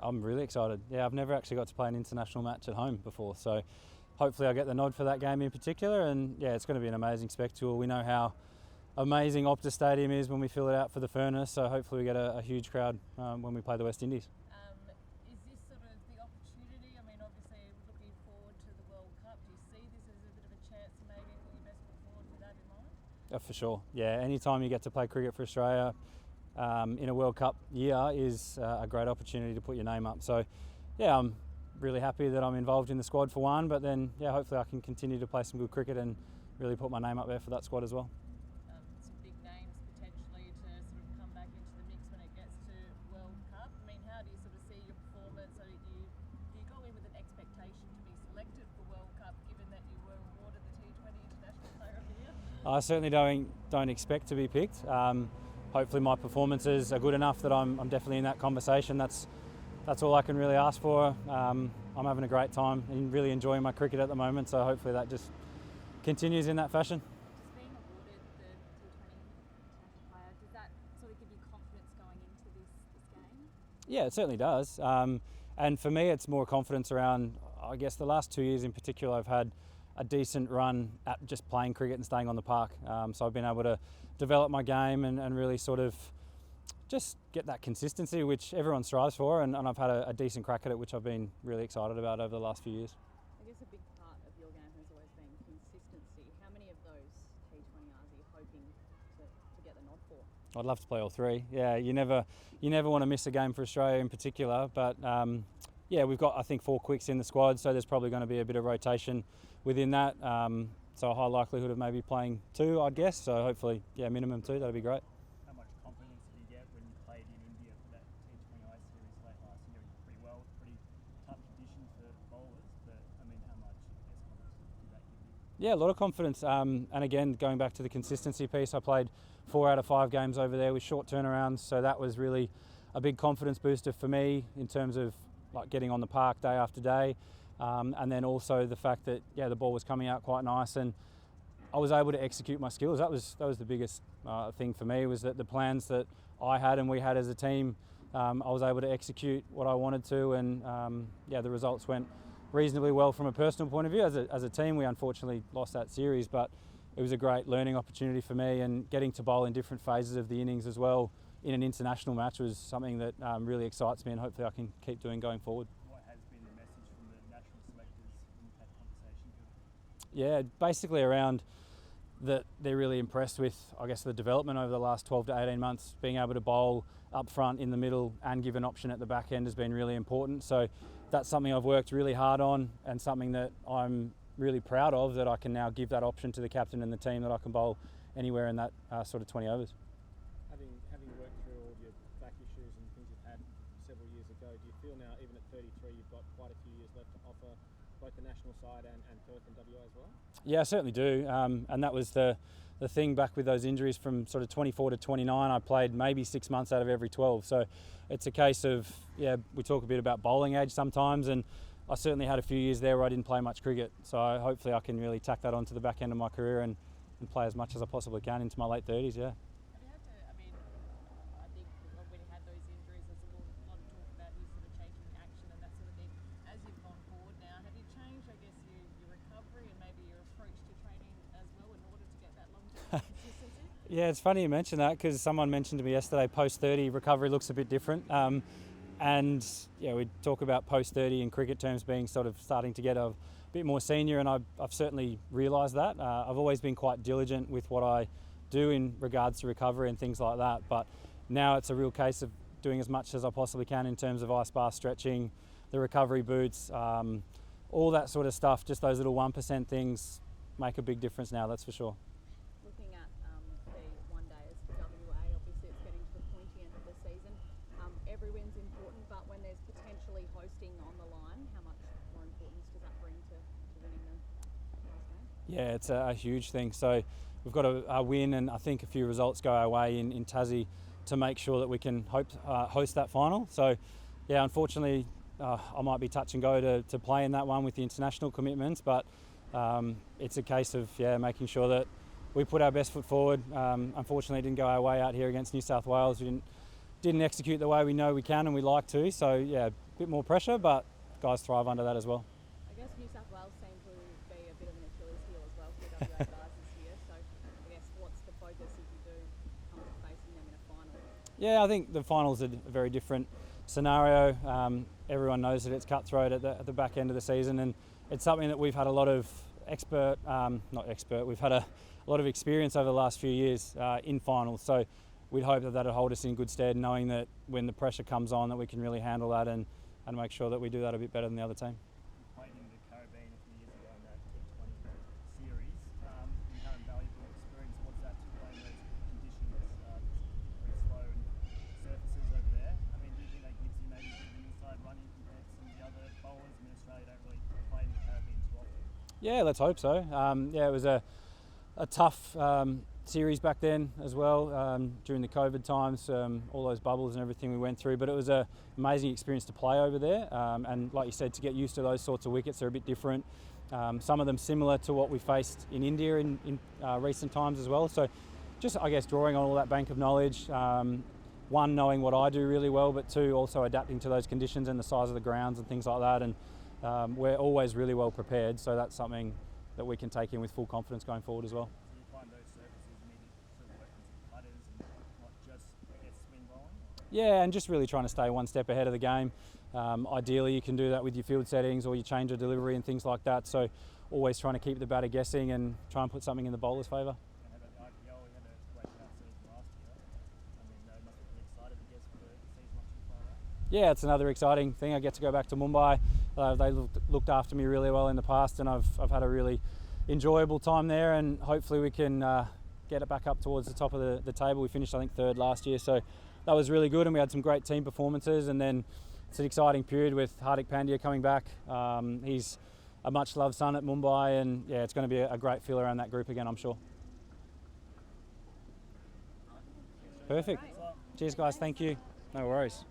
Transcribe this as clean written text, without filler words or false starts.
I'm really excited. Yeah, I've never actually got to play an international match at home before, so hopefully I get the nod for that game in particular, and yeah, it's going to be an amazing spectacle. We know how amazing Opta Stadium is when we fill it out for the Furnace, so hopefully we get a huge crowd when we play the West Indies. Is this sort of the opportunity? I mean, obviously looking forward to the World Cup. Do you see this as a bit of a chance to maybe put your best foot forward with that in mind? For sure. Yeah, anytime you get to play cricket for Australia in a World Cup year is a great opportunity to put your name up. So yeah, I'm really happy that I'm involved in the squad for one, but then yeah, hopefully I can continue to play some good cricket and really put my name up there for that squad as well. Some big names potentially to sort of come back into the mix when it gets to World Cup. I mean, how do you sort of see your performance? So do you go in with an expectation to be selected for World Cup, given that you were awarded the T20 International Player of the Year? I certainly don't expect to be picked. Hopefully my performances are good enough that I'm definitely in that conversation. That's all I can really ask for. I'm having a great time and really enjoying my cricket at the moment, so hopefully that just continues in that fashion. Just being awarded the T20 International Player, does that sort of give you confidence going into this game? Yeah, it certainly does. And for me, it's more confidence around, I guess the last 2 years in particular, I've had a decent run at just playing cricket and staying on the park. So I've been able to develop my game and really sort of just get that consistency, which everyone strives for, and I've had a decent crack at it, which I've been really excited about over the last few years. I guess a big part of your game has always been consistency. How many of those T20Rs are you hoping to get the nod for? I'd love to play all three. Yeah, you never want to miss a game for Australia in particular, but yeah, we've got I think 4 quicks in the squad, so there's probably going to be a bit of rotation within that. So a high likelihood of maybe playing 2, I'd guess. So hopefully, yeah, minimum 2. That'd be great. How much confidence did you get when you played in India for that T20I series late last year? Pretty well, pretty tough conditions for bowlers, but I mean, how much confidence did that give you? Yeah, a lot of confidence. And again, going back to the consistency piece, I played 4 out of 5 games over there with short turnarounds, so that was really a big confidence booster for me in terms of like getting on the park day after day. And then also the fact that the ball was coming out quite nice and I was able to execute my skills. That was the biggest thing for me, was that the plans that I had and we had as a team, I was able to execute what I wanted to, and the results went reasonably well from a personal point of view. As a team, we unfortunately lost that series, but it was a great learning opportunity for me, and getting to bowl in different phases of the innings as well in an international match was something that really excites me, and hopefully I can keep doing going forward. Yeah, basically around that they're really impressed with, I guess, the development over the last 12 to 18 months. Being able to bowl up front, in the middle, and give an option at the back end has been really important. So that's something I've worked really hard on, and something that I'm really proud of, that I can now give that option to the captain and the team, that I can bowl anywhere in that sort of 20 overs. Having worked through all your back issues and things you've had several years ago, do you feel now, even at 33, you've got quite a few years left to offer both the national side and Perth and WA as well? Yeah, I certainly do. And that was the thing back with those injuries from sort of 24 to 29. I played maybe 6 months out of every 12. So it's a case of, we talk a bit about bowling age sometimes, and I certainly had a few years there where I didn't play much cricket. So hopefully I can really tack that onto the back end of my career and play as much as I possibly can into my late 30s, yeah. Have you had to, I mean, I think when you had those injuries, there's a lot of talk about you sort of changing action and that sort of thing. As you've gone forward now, have you changed, I guess, your recovery and maybe your approach to training as well in order to get that long-term consistency? Yeah, it's funny you mention that, because someone mentioned to me yesterday, post-30 recovery looks a bit different. And yeah, we talk about post-30 in cricket terms being sort of starting to get a bit more senior, and I've certainly realised that. I've always been quite diligent with what I do in regards to recovery and things like that, but now it's a real case of doing as much as I possibly can in terms of ice bar stretching, the recovery boots, all that sort of stuff. Just those little 1% things make a big difference now, that's for sure. Looking at the one days for WA, obviously it's getting to the pointy end of the season. Every win's important, but when there's potentially hosting on the line, how much more importance does that bring to winning the last game? Yeah, it's a huge thing. So we've got a win, and I think a few results go our way in Tassie to make sure that we can host that final. So yeah, unfortunately I might be touch and go to play in that one with the international commitments, but it's a case of making sure that we put our best foot forward. Unfortunately, it didn't go our way out here against New South Wales. We didn't execute the way we know we can and we like to. So yeah, bit more pressure, but guys thrive under that as well. I guess New South Wales seem to be a bit of an Achilles heel as well for the WA guys this year. So I guess what's the focus if you do come to facing them in a final? Yeah, I think the finals are a very different scenario. Everyone knows that it's cutthroat at the back end of the season, and it's something that we've had a lot of we've had a lot of experience over the last few years in finals. So we'd hope that that'll hold us in good stead, knowing that when the pressure comes on, that we can really handle that and make sure that we do that a bit better than the other team. You played in the Caribbean a few years ago in that T20 Series. You had a valuable experience. What's that to play in those conditions? Pretty slow and surfaces over there. I mean, do you think that gives you maybe a bit of an inside running compared to some of the other bowlers? I mean, Australia don't really play in the Caribbean too often. Yeah, let's hope so. It was a tough series back then as well, during the COVID times, all those bubbles and everything we went through, but it was an amazing experience to play over there, and like you said, to get used to those sorts of wickets. They're a bit different, some of them similar to what we faced in India in recent times as well. So just, I guess, drawing on all that bank of knowledge, one, knowing what I do really well, but two, also adapting to those conditions and the size of the grounds and things like that, and we're always really well prepared, so that's something that we can take in with full confidence going forward as well. Do you find those surfaces need to work on some putters and not just, I guess, swing bowling? Yeah, and just really trying to stay one step ahead of the game. Ideally, you can do that with your field settings or your change of delivery and things like that. So always trying to keep the batter guessing and try and put something in the bowler's favour. And how about the IPL? We had a great season last year. I mean, they must be pretty excited, I guess, for the season not too far away. Yeah, it's another exciting thing. I get to go back to Mumbai. They looked after me really well in the past, and I've had a really enjoyable time there, and hopefully we can get it back up towards the top of the table. We finished, I think, third last year, so that was really good, and we had some great team performances. And then it's an exciting period with Hardik Pandya coming back. He's a much loved son at Mumbai, and yeah, it's going to be a great feel around that group again, I'm sure. Perfect. Cheers guys, thank you. No worries.